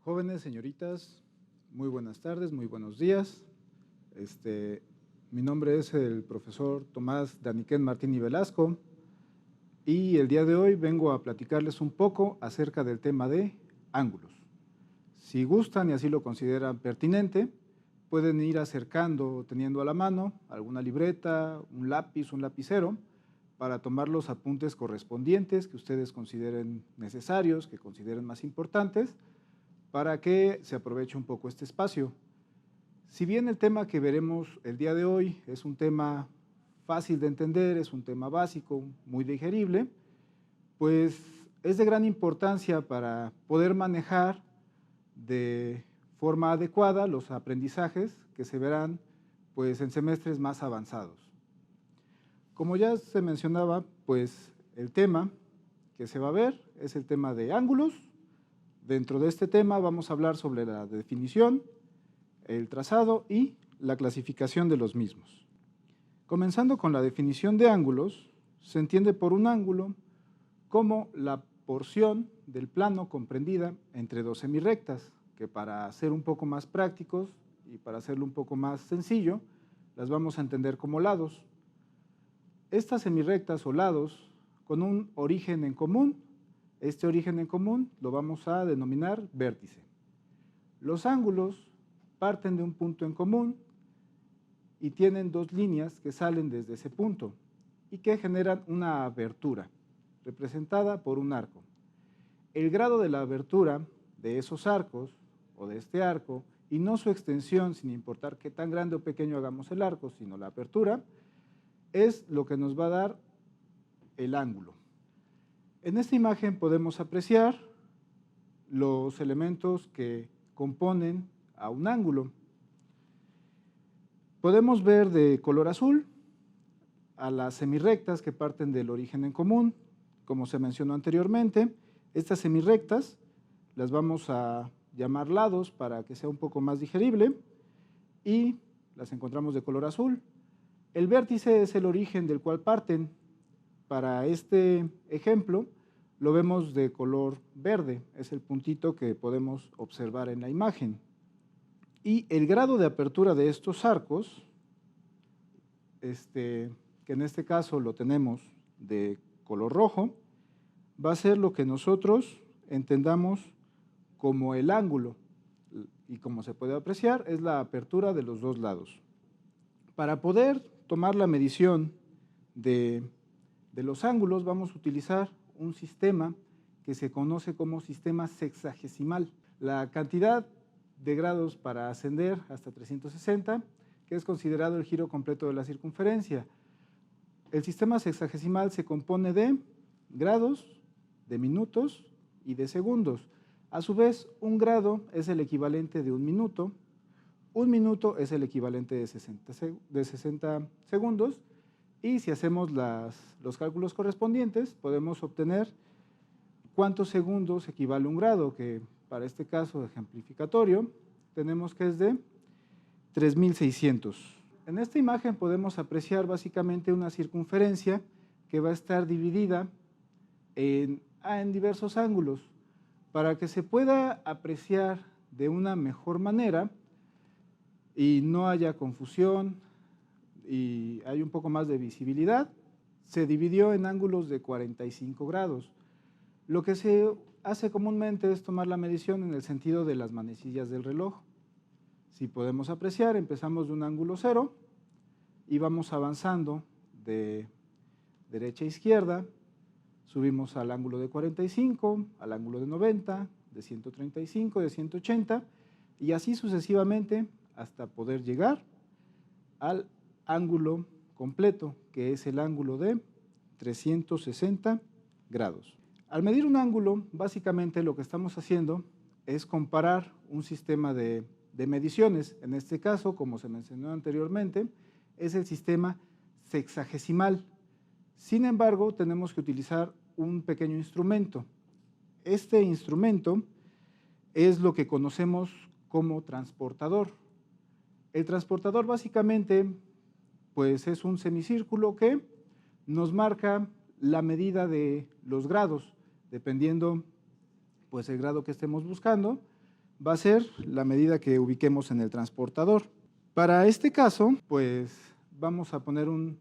Jóvenes, señoritas, muy buenas tardes, muy buenos días. Mi nombre es el profesor Tomás Daniquén Martín y Velasco y el día de hoy vengo a platicarles un poco acerca del tema de ángulos. Si gustan y así lo consideran pertinente, pueden ir acercando, teniendo a la mano alguna libreta, un lápiz, un lapicero, para tomar los apuntes correspondientes que ustedes consideren necesarios, que consideren más importantes, para que se aproveche un poco este espacio. Si bien el tema que veremos el día de hoy es un tema fácil de entender, es un tema básico, muy digerible, pues es de gran importancia para poder manejar de forma adecuada los aprendizajes que se verán pues, en semestres más avanzados. Como ya se mencionaba, pues el tema que se va a ver es el tema de ángulos. Dentro de este tema vamos a hablar sobre la definición, el trazado y la clasificación de los mismos. Comenzando con la definición de ángulos, se entiende por un ángulo como la porción del plano comprendida entre dos semirrectas, que para ser un poco más prácticos y para hacerlo un poco más sencillo, las vamos a entender como lados. Estas semirrectas o lados con un origen en común. Este origen en común lo vamos a denominar vértice. Los ángulos parten de un punto en común y tienen dos líneas que salen desde ese punto y que generan una abertura, representada por un arco. El grado de la abertura de esos arcos o de este arco, y no su extensión, sin importar qué tan grande o pequeño hagamos el arco, sino la apertura, es lo que nos va a dar el ángulo. En esta imagen podemos apreciar los elementos que componen a un ángulo. Podemos ver de color azul a las semirrectas que parten del origen en común. Como se mencionó anteriormente, estas semirrectas las vamos a llamar lados para que sea un poco más digerible y las encontramos de color azul. El vértice es el origen del cual parten. Para este ejemplo lo vemos de color verde, es el puntito que podemos observar en la imagen. Y el grado de apertura de estos arcos, que en este caso lo tenemos de color rojo, va a ser lo que nosotros entendamos como el ángulo, y como se puede apreciar, es la apertura de los dos lados. Para poder tomar la medición de los ángulos vamos a utilizar un sistema que se conoce como sistema sexagesimal. La cantidad de grados para ascender hasta 360, que es considerado el giro completo de la circunferencia. El sistema sexagesimal se compone de grados, de minutos y de segundos. A su vez, un grado es el equivalente de un minuto es el equivalente de 60 segundos, y si hacemos los cálculos correspondientes, podemos obtener cuántos segundos equivale un grado, que para este caso ejemplificatorio, tenemos que es de 3600. En esta imagen podemos apreciar básicamente una circunferencia que va a estar dividida en diversos ángulos. Para que se pueda apreciar de una mejor manera y no haya confusión y hay un poco más de visibilidad, se dividió en ángulos de 45 grados. Lo que se hace comúnmente es tomar la medición en el sentido de las manecillas del reloj. Si podemos apreciar, empezamos de un ángulo 0 y vamos avanzando de derecha a izquierda, subimos al ángulo de 45, al ángulo de 90, de 135, de 180 y así sucesivamente hasta poder llegar al ángulo completo, que es el ángulo de 360 grados. Al medir un ángulo, básicamente lo que estamos haciendo es comparar un sistema de mediciones. En este caso, como se mencionó anteriormente, es el sistema sexagesimal. Sin embargo, tenemos que utilizar un pequeño instrumento. Este instrumento es lo que conocemos como transportador. El transportador básicamente pues es un semicírculo que nos marca la medida de los grados, dependiendo pues el grado que estemos buscando, va a ser la medida que ubiquemos en el transportador. Para este caso, pues vamos a poner un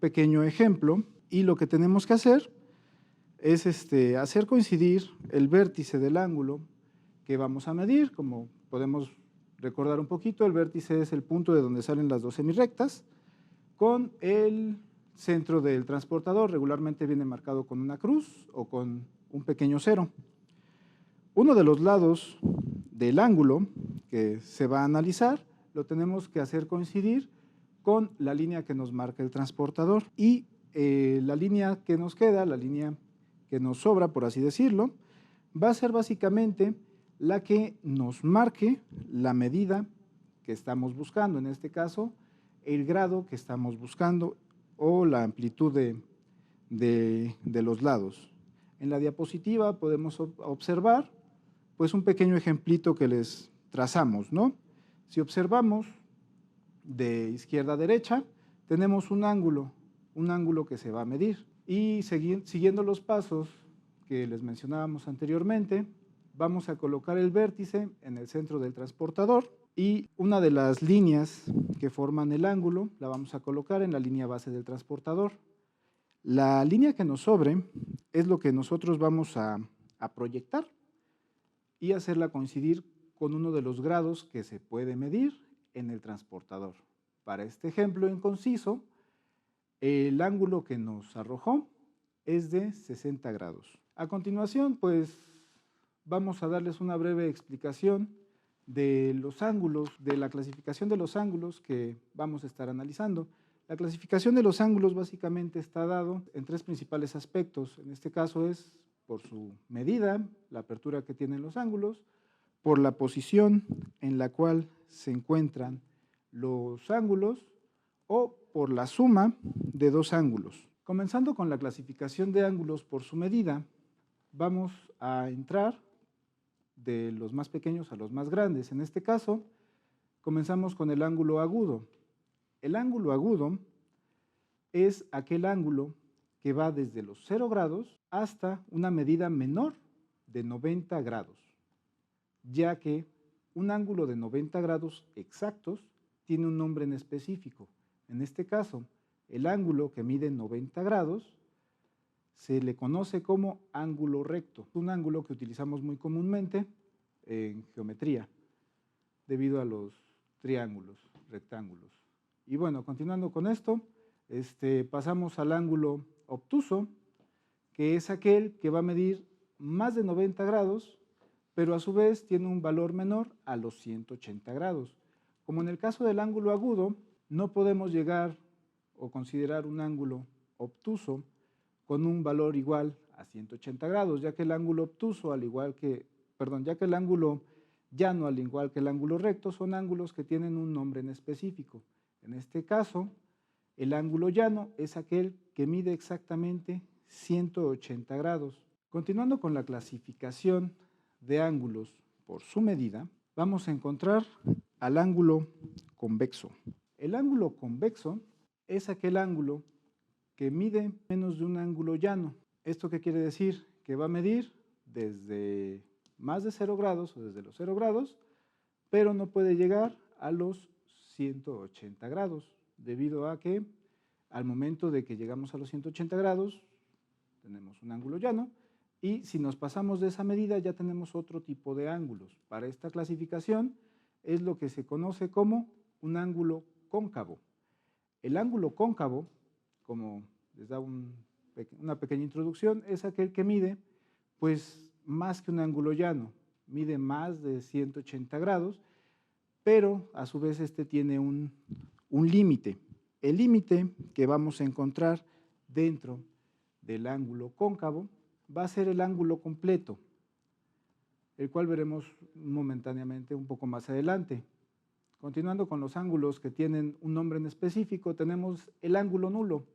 pequeño ejemplo y lo que tenemos que hacer es hacer coincidir el vértice del ángulo que vamos a medir. Como podemos recordar un poquito, el vértice es el punto de donde salen las dos semirrectas, con el centro del transportador. Regularmente viene marcado con una cruz o con un pequeño cero. Uno de los lados del ángulo que se va a analizar lo tenemos que hacer coincidir con la línea que nos marca el transportador, y la línea que nos queda, la línea que nos sobra, por así decirlo, va a ser básicamente la que nos marque la medida que estamos buscando, en este caso el grado que estamos buscando o la amplitud de los lados. En la diapositiva podemos observar pues un pequeño ejemplito que les trazamos, ¿no? Si observamos de izquierda a derecha, tenemos un ángulo que se va a medir, y siguiendo los pasos que les mencionábamos anteriormente, vamos a colocar el vértice en el centro del transportador, y una de las líneas que forman el ángulo la vamos a colocar en la línea base del transportador. La línea que nos sobre es lo que nosotros vamos a proyectar y hacerla coincidir con uno de los grados que se puede medir en el transportador. Para este ejemplo en conciso, el ángulo que nos arrojó es de 60 grados. A continuación, pues vamos a darles una breve explicación de los ángulos, de la clasificación de los ángulos que vamos a estar analizando. La clasificación de los ángulos básicamente está dado en tres principales aspectos. En este caso es por su medida, la apertura que tienen los ángulos, por la posición en la cual se encuentran los ángulos, o por la suma de dos ángulos. Comenzando con la clasificación de ángulos por su medida, vamos a entrar de los más pequeños a los más grandes. En este caso, comenzamos con el ángulo agudo. El ángulo agudo es aquel ángulo que va desde los 0 grados hasta una medida menor de 90 grados, ya que un ángulo de 90 grados exactos tiene un nombre en específico. En este caso, el ángulo que mide 90 grados se le conoce como ángulo recto, un ángulo que utilizamos muy comúnmente en geometría, debido a los triángulos, rectángulos. Y bueno, continuando con esto, pasamos al ángulo obtuso, que es aquel que va a medir más de 90 grados, pero a su vez tiene un valor menor a los 180 grados. Como en el caso del ángulo agudo, no podemos llegar o considerar un ángulo obtuso con un valor igual a 180 grados, ya que el ángulo obtuso, ya que el ángulo llano, al igual que el ángulo recto, son ángulos que tienen un nombre en específico. En este caso, el ángulo llano es aquel que mide exactamente 180 grados. Continuando con la clasificación de ángulos por su medida, vamos a encontrar al ángulo convexo. El ángulo convexo es aquel ángulo que mide menos de un ángulo llano. ¿Esto qué quiere decir? Que va a medir desde más de 0 grados o desde los 0 grados, pero no puede llegar a los 180 grados, debido a que al momento de que llegamos a los 180 grados tenemos un ángulo llano, y si nos pasamos de esa medida ya tenemos otro tipo de ángulos. Para esta clasificación es lo que se conoce como un ángulo cóncavo. El ángulo cóncavo, como les da una pequeña introducción, es aquel que mide pues más que un ángulo llano, mide más de 180 grados, pero a su vez tiene un límite. El límite que vamos a encontrar dentro del ángulo cóncavo va a ser el ángulo completo, el cual veremos momentáneamente un poco más adelante. Continuando con los ángulos que tienen un nombre en específico, tenemos el ángulo nulo.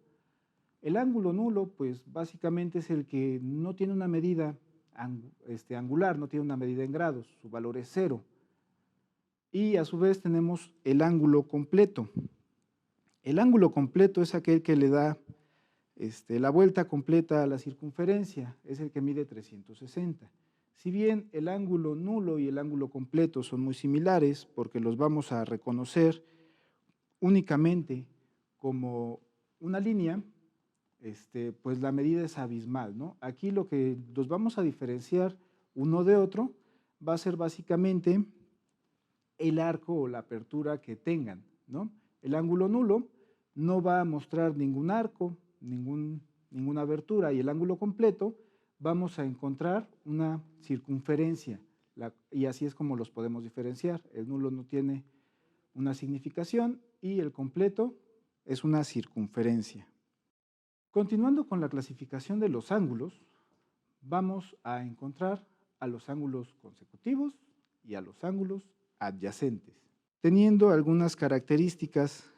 El ángulo nulo, pues básicamente es el que no tiene una medida angular, no tiene una medida en grados, su valor es 0. Y a su vez tenemos el ángulo completo. El ángulo completo es aquel que le da la vuelta completa a la circunferencia, es el que mide 360. Si bien el ángulo nulo y el ángulo completo son muy similares porque los vamos a reconocer únicamente como una línea, pues la medida es abismal, ¿no? Aquí lo que los vamos a diferenciar uno de otro va a ser básicamente el arco o la apertura que tengan, ¿no? El ángulo nulo no va a mostrar ningún arco, ninguna abertura, y el ángulo completo vamos a encontrar una circunferencia, y así es como los podemos diferenciar. El nulo no tiene una significación y el completo es una circunferencia. Continuando con la clasificación de los ángulos, vamos a encontrar a los ángulos consecutivos y a los ángulos adyacentes, teniendo algunas características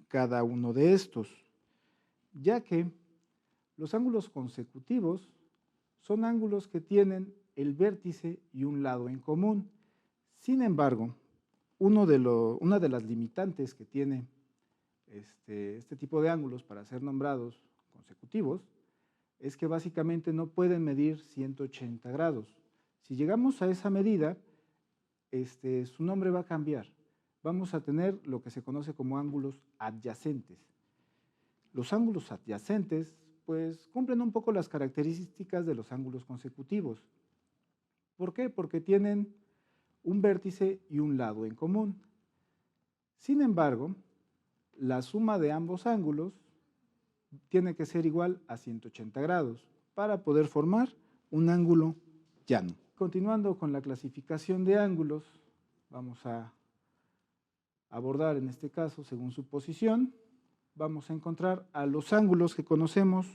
cada uno de estos, ya que los ángulos consecutivos son ángulos que tienen el vértice y un lado en común. Sin embargo, una de las limitantes que tiene este tipo de ángulos para ser nombrados consecutivos es que básicamente no pueden medir 180 grados. Si llegamos a esa medida, su nombre va a cambiar. Vamos a tener lo que se conoce como ángulos adyacentes. Los ángulos adyacentes pues cumplen un poco las características de los ángulos consecutivos. ¿Por qué? Porque tienen un vértice y un lado en común. Sin embargo, la suma de ambos ángulos tiene que ser igual a 180 grados para poder formar un ángulo llano. Continuando con la clasificación de ángulos, vamos a abordar en este caso según su posición. Vamos a encontrar a los ángulos que conocemos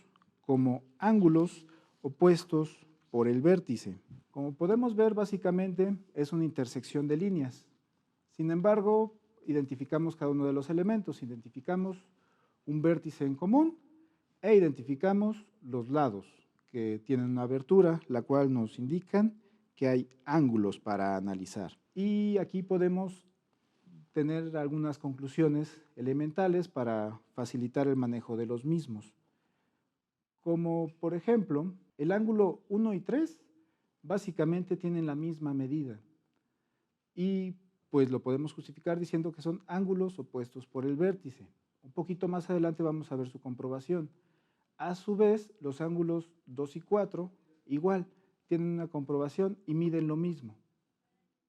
como ángulos opuestos por el vértice. Como podemos ver, básicamente es una intersección de líneas. Sin embargo, identificamos cada uno de los elementos, identificamos un vértice en común e identificamos los lados que tienen una abertura, la cual nos indican que hay ángulos para analizar. Y aquí podemos tener algunas conclusiones elementales para facilitar el manejo de los mismos. Como por ejemplo, el ángulo 1 y 3 básicamente tienen la misma medida y pues lo podemos justificar diciendo que son ángulos opuestos por el vértice. Un poquito más adelante vamos a ver su comprobación. A su vez, los ángulos 2 y 4 igual tienen una comprobación y miden lo mismo.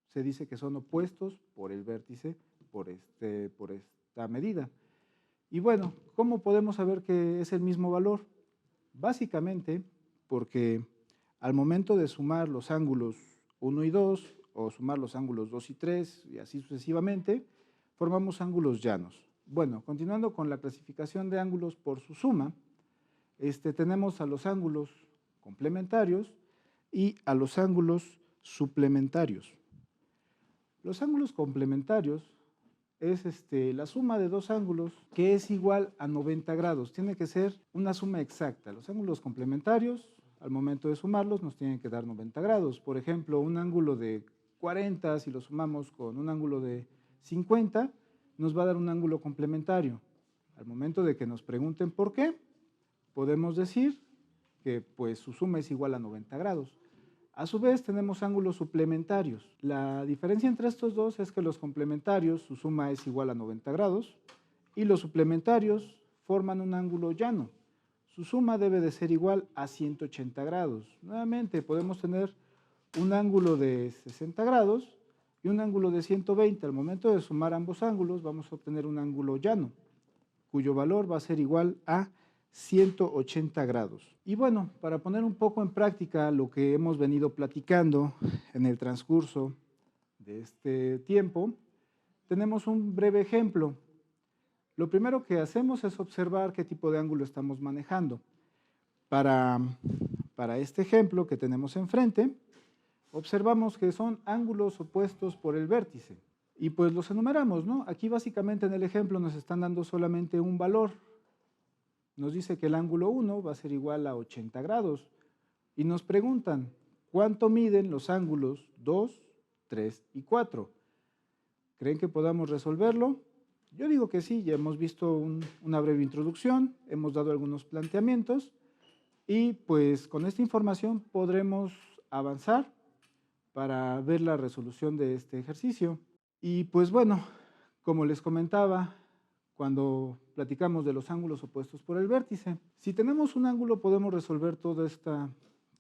Se dice que son opuestos por el vértice por esta medida. Y bueno, ¿cómo podemos saber que es el mismo valor? Básicamente porque al momento de sumar los ángulos 1 y 2 o sumar los ángulos 2 y 3 y así sucesivamente, formamos ángulos llanos. Bueno, continuando con la clasificación de ángulos por su suma, tenemos a los ángulos complementarios y a los ángulos suplementarios. Los ángulos complementarios es la suma de dos ángulos que es igual a 90 grados. Tiene que ser una suma exacta. Los ángulos complementarios, al momento de sumarlos, nos tienen que dar 90 grados. Por ejemplo, un ángulo de 40, si lo sumamos con un ángulo de 50, nos va a dar un ángulo complementario. Al momento de que nos pregunten por qué, podemos decir que pues, su suma es igual a 90 grados. A su vez tenemos ángulos suplementarios. La diferencia entre estos dos es que los complementarios, su suma es igual a 90 grados y los suplementarios forman un ángulo llano. Su suma debe de ser igual a 180 grados. Nuevamente podemos tener un ángulo de 60 grados y un ángulo de 120. Al momento de sumar ambos ángulos vamos a obtener un ángulo llano, cuyo valor va a ser igual a 180 grados. Y bueno, para poner un poco en práctica lo que hemos venido platicando en el transcurso de este tiempo, tenemos un breve ejemplo. Lo primero que hacemos es observar qué tipo de ángulo estamos manejando. Para este ejemplo que tenemos enfrente, observamos que son ángulos opuestos por el vértice. Y pues los enumeramos, ¿no? Aquí básicamente en el ejemplo nos están dando solamente un valor. Nos dice que el ángulo 1 va a ser igual a 80 grados y nos preguntan, ¿cuánto miden los ángulos 2, 3 y 4? ¿Creen que podamos resolverlo? Yo digo que sí, ya hemos visto una breve introducción, hemos dado algunos planteamientos y pues con esta información podremos avanzar para ver la resolución de este ejercicio. Y pues bueno, como les comentaba, cuando platicamos de los ángulos opuestos por el vértice, si tenemos un ángulo podemos resolver todos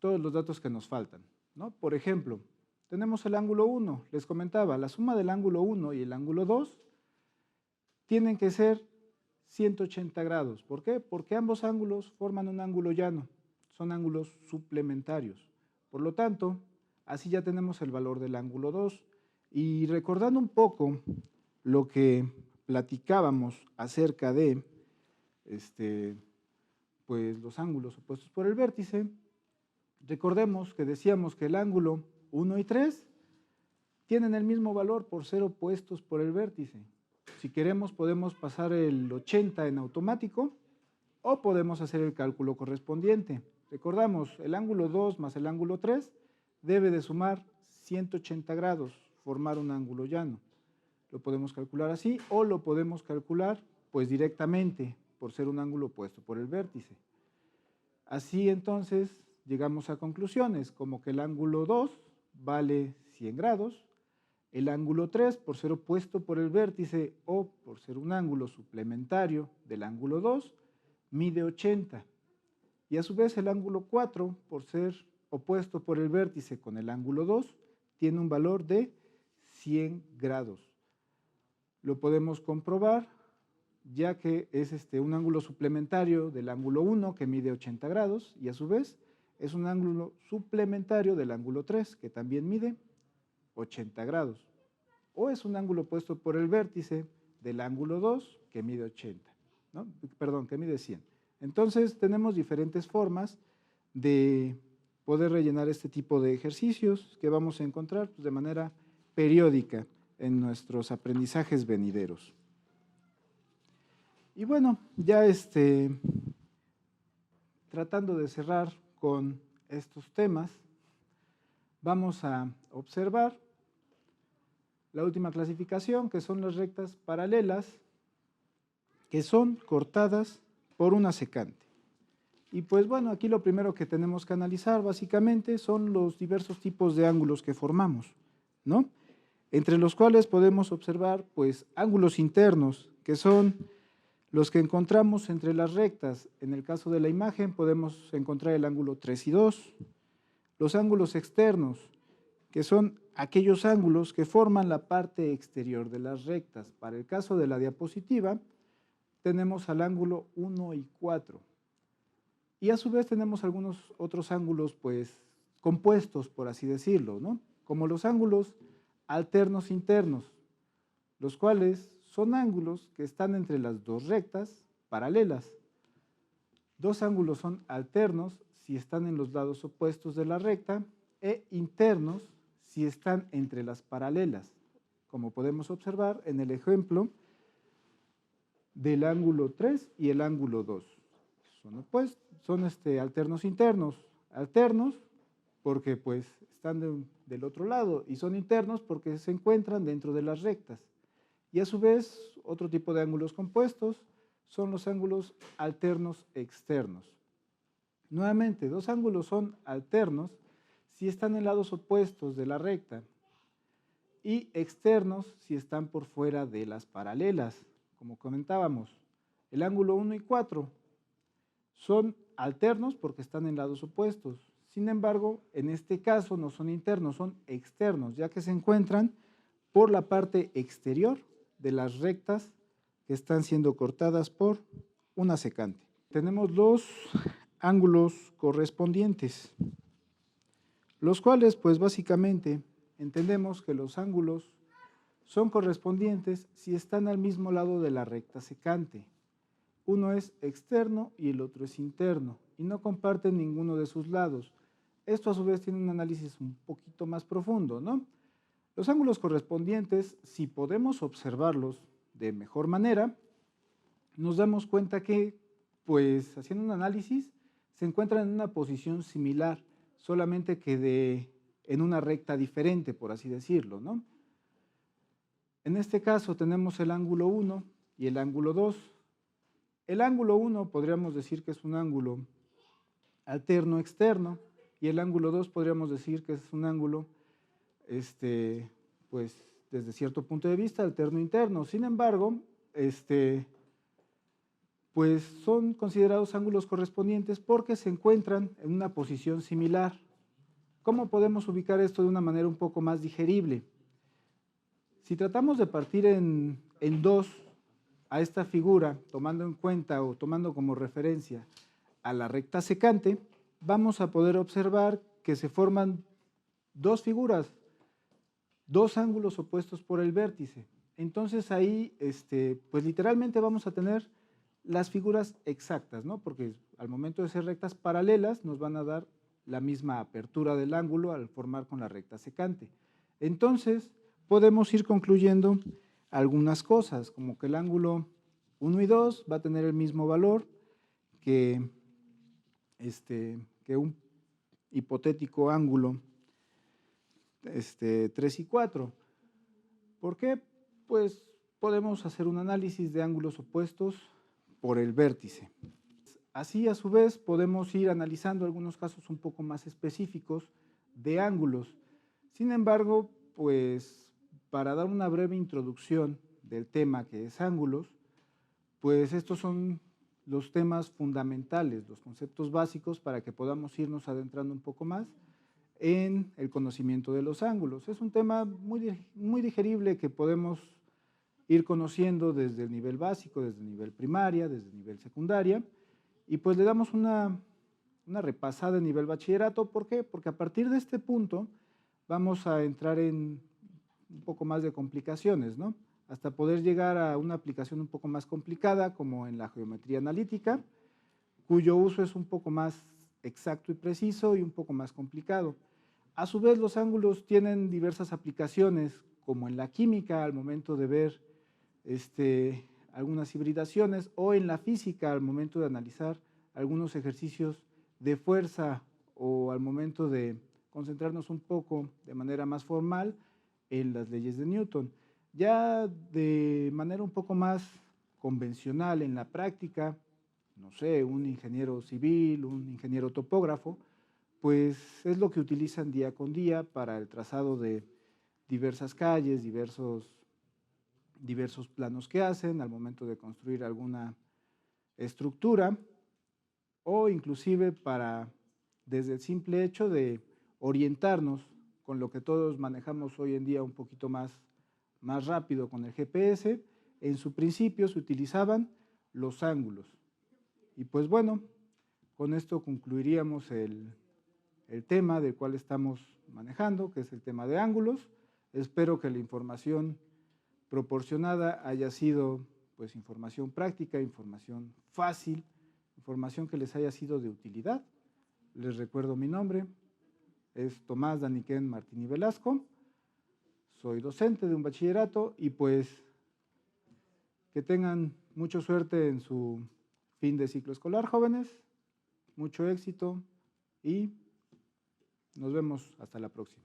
los datos que nos faltan, ¿no? Por ejemplo, tenemos el ángulo 1, les comentaba, la suma del ángulo 1 y el ángulo 2 tienen que ser 180 grados. ¿Por qué? Porque ambos ángulos forman un ángulo llano, son ángulos suplementarios. Por lo tanto, así ya tenemos el valor del ángulo 2. Y recordando un poco lo que platicábamos acerca de pues, los ángulos opuestos por el vértice, recordemos que decíamos que el ángulo 1 y 3 tienen el mismo valor por ser opuestos por el vértice. Si queremos podemos pasar el 80 en automático o podemos hacer el cálculo correspondiente. Recordamos, el ángulo 2 más el ángulo 3 debe de sumar 180 grados, formar un ángulo llano. Lo podemos calcular así o lo podemos calcular pues directamente por ser un ángulo opuesto por el vértice. Así entonces llegamos a conclusiones como que el ángulo 2 vale 100 grados, el ángulo 3 por ser opuesto por el vértice o por ser un ángulo suplementario del ángulo 2 mide 80 y a su vez el ángulo 4 por ser opuesto por el vértice con el ángulo 2 tiene un valor de 100 grados. Lo podemos comprobar ya que es un ángulo suplementario del ángulo 1 que mide 80 grados y a su vez es un ángulo suplementario del ángulo 3 que también mide 80 grados. O es un ángulo opuesto por el vértice del ángulo 2 que mide 80, ¿no? Perdón, que mide 100. Entonces tenemos diferentes formas de poder rellenar este tipo de ejercicios que vamos a encontrar pues, de manera periódica en nuestros aprendizajes venideros. Y bueno, ya tratando de cerrar con estos temas, vamos a observar la última clasificación, que son las rectas paralelas, que son cortadas por una secante. Y pues bueno, aquí lo primero que tenemos que analizar básicamente son los diversos tipos de ángulos que formamos, ¿no? Entre los cuales podemos observar pues ángulos internos, que son los que encontramos entre las rectas. En el caso de la imagen podemos encontrar el ángulo 3 y 2. Los ángulos externos, que son aquellos ángulos que forman la parte exterior de las rectas. Para el caso de la diapositiva, tenemos al ángulo 1 y 4. Y a su vez tenemos algunos otros ángulos, pues, compuestos, por así decirlo, ¿no? Como los ángulos alternos internos, los cuales son ángulos que están entre las dos rectas paralelas. Dos ángulos son alternos si están en los lados opuestos de la recta e internos si están entre las paralelas, como podemos observar en el ejemplo del ángulo 3 y el ángulo 2. Son alternos internos. Alternos porque pues están del otro lado y son internos porque se encuentran dentro de las rectas. Y a su vez, otro tipo de ángulos compuestos son los ángulos alternos externos. Nuevamente, dos ángulos son alternos si están en lados opuestos de la recta y externos si están por fuera de las paralelas. Como comentábamos, el ángulo 1 y 4 son alternos porque están en lados opuestos. Sin embargo, en este caso no son internos, son externos, ya que se encuentran por la parte exterior de las rectas que están siendo cortadas por una secante. Tenemos los ángulos correspondientes, los cuales pues básicamente entendemos que los ángulos son correspondientes si están al mismo lado de la recta secante. Uno es externo y el otro es interno y no comparten ninguno de sus lados. Esto a su vez tiene un análisis un poquito más profundo, ¿no? Los ángulos correspondientes, si podemos observarlos de mejor manera, nos damos cuenta que, pues haciendo un análisis, se encuentran en una posición similar, solamente que en una recta diferente, por así decirlo, ¿no? En este caso tenemos el ángulo 1 y el ángulo 2. El ángulo 1 podríamos decir que es un ángulo alterno externo y el ángulo 2 podríamos decir que es un ángulo pues desde cierto punto de vista alterno interno. Sin embargo, pues son considerados ángulos correspondientes porque se encuentran en una posición similar. ¿Cómo podemos ubicar esto de una manera un poco más digerible? Si tratamos de partir en dos a esta figura, tomando en cuenta o tomando como referencia a la recta secante, vamos a poder observar que se forman dos figuras, dos ángulos opuestos por el vértice. Entonces ahí, pues literalmente vamos a tener las figuras exactas, ¿no? Porque al momento de ser rectas paralelas nos van a dar la misma apertura del ángulo al formar con la recta secante. Entonces podemos ir concluyendo algunas cosas, como que el ángulo 1 y 2 va a tener el mismo valor que un hipotético ángulo 3 y 4. ¿Por qué? Pues podemos hacer un análisis de ángulos opuestos por el vértice. Así, a su vez, podemos ir analizando algunos casos un poco más específicos de ángulos. Sin embargo, pues para dar una breve introducción del tema que es ángulos, pues estos son los temas fundamentales, los conceptos básicos para que podamos irnos adentrando un poco más en el conocimiento de los ángulos. Es un tema muy digerible que podemos ir conociendo desde el nivel básico, desde el nivel primaria, desde el nivel secundaria, y pues le damos una repasada en nivel bachillerato. ¿Por qué? Porque a partir de este punto vamos a entrar en un poco más de complicaciones, ¿no? Hasta poder llegar a una aplicación un poco más complicada, como en la geometría analítica, cuyo uso es un poco más exacto y preciso y un poco más complicado. A su vez, los ángulos tienen diversas aplicaciones, como en la química, al momento de ver algunas hibridaciones, o en la física, al momento de analizar algunos ejercicios de fuerza, o al momento de concentrarnos un poco de manera más formal en las leyes de Newton. Ya de manera un poco más convencional en la práctica, no sé, un ingeniero civil, un ingeniero topógrafo, pues es lo que utilizan día con día para el trazado de diversas calles, diversos planos que hacen al momento de construir alguna estructura, o inclusive para, desde el simple hecho de orientarnos con lo que todos manejamos hoy en día un poquito más rápido con el GPS. En su principio se utilizaban los ángulos. Y pues bueno, con esto concluiríamos el tema del cual estamos manejando, que es el tema de ángulos. Espero que la información proporcionada haya sido pues información práctica, información fácil, información que les haya sido de utilidad. Les recuerdo mi nombre, es Tomás Daniquén Martini Velasco, soy docente de un bachillerato y pues que tengan mucha suerte en su fin de ciclo escolar, jóvenes, mucho éxito y nos vemos hasta la próxima.